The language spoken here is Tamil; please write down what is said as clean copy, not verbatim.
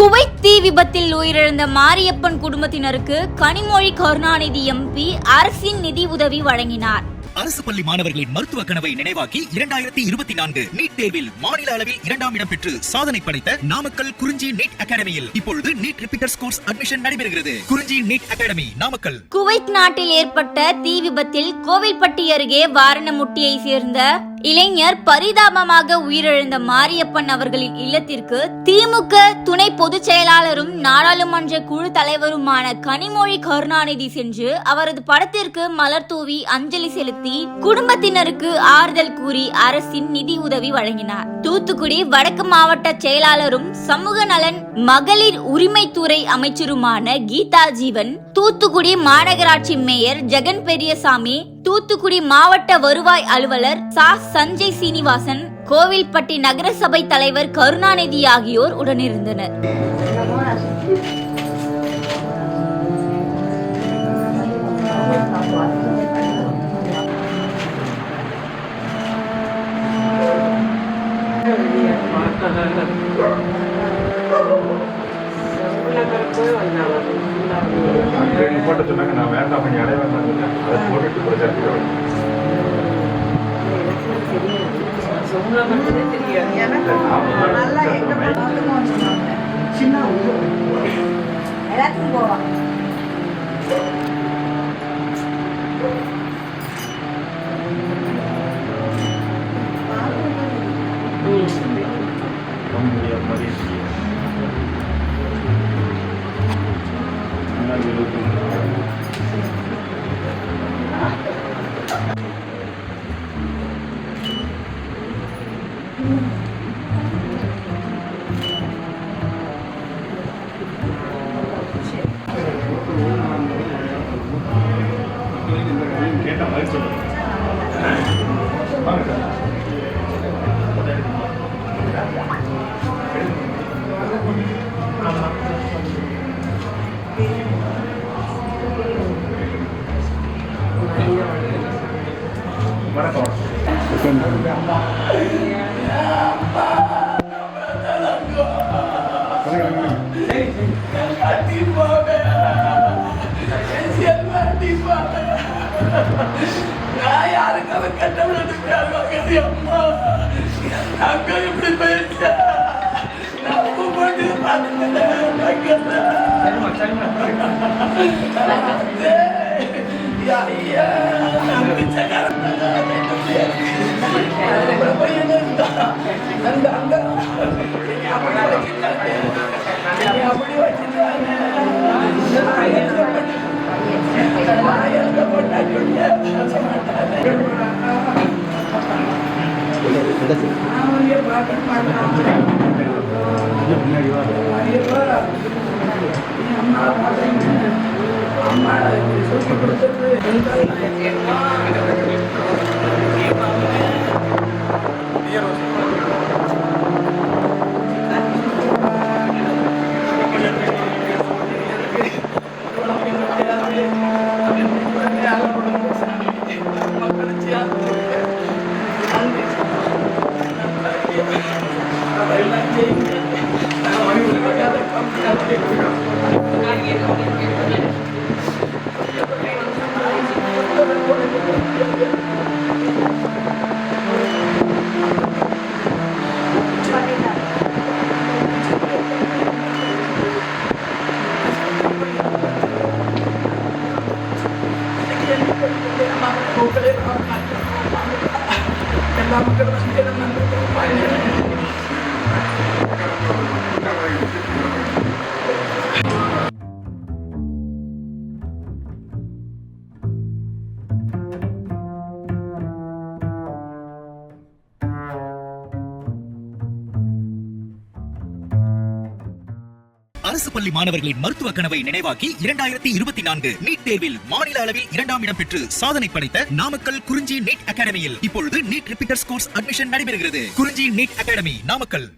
குவைத் தீ விபத்தில் உயிரிழந்த மாரியப்பன் குடும்பத்தினருக்கு கனிமொழி கருணாநிதி எம்பி அரசின் நிதி உதவி வழங்கினார். அரசு பள்ளி மாணவர்களின் மருத்துவ கனவை நினைவாக்கி 2024 நீட் தேர்வில் மாநில அளவில் 2ஆம் இடம் பெற்று சாதனை படைத்த நாமக்கல் குறிஞ்சி நீட் அகாடமியில் இப்பொழுது நீட் ரிப்பீட்டர்ஸ் கோர்ஸ் அட்மிஷன் நடைபெறுகிறது. குறிஞ்சி நீட் அகாடமி நாமக்கல். குவைத் நாட்டில் ஏற்பட்ட தீ விபத்தில் கோவில்பட்டி அருகே வாரணமுட்டியை சேர்ந்த இளைஞர் பரிதாபமாக உயிரிழந்த மாரியப்பன் அவர்களின் இல்லத்திற்கு திமுக துணை பொதுச் செயலாளரும் நாடாளுமன்ற குழு தலைவருமான கனிமொழி கருணாநிதி சென்று அவரது படத்திற்கு மலர் தூவி அஞ்சலி செலுத்தி குடும்பத்தினருக்கு ஆறுதல் கூறி அரசின் நிதி உதவி வழங்கினார். தூத்துக்குடி வடக்கு மாவட்ட செயலாளரும் சமூக நலன் மகளிர் உரிமைத்துறை அமைச்சருமான கீதா ஜீவன், தூத்துக்குடி மாநகராட்சி மேயர் ஜெகன் பெரியசாமி, தூத்துக்குடி மாவட்ட வருவாய் அலுவலர் சா சஞ்சய் சீனிவாசன், கோவில்பட்டி நகரசபை தலைவர் கருணாநிதி ஆகியோர் உடனிருந்தனர். போட்டு சொன்னாங்க, நான் வேண்டாம் கொஞ்சம் இடைய வேண்டாம், அதை போட்டுட்டு பிரச்சாரத்துக்கு எல்லாத்துக்கும் போவாங்க. யாருக்காக கட்டவிழ்த்து அம்மா அங்க எப்படி போயிடுச்சு அப்படி வச்சுட்டாங்க. அரசு பள்ளி மாணவர்களின் மருத்துவ கனவை நினைவாக்கி 2024 நீட் தேர்வில் மாநில அளவில் 2ஆம் இடம் பெற்று சாதனை படைத்த நாமக்கல் குறிஞ்சி நீட் அகாடமியில் இப்பொழுது நீட் ரிப்பீட்டர்ஸ் கோர்ஸ் அட்மிஷன் நடைபெறுகிறது. குறிஞ்சி நீட் அகாடமி நாமக்கல்.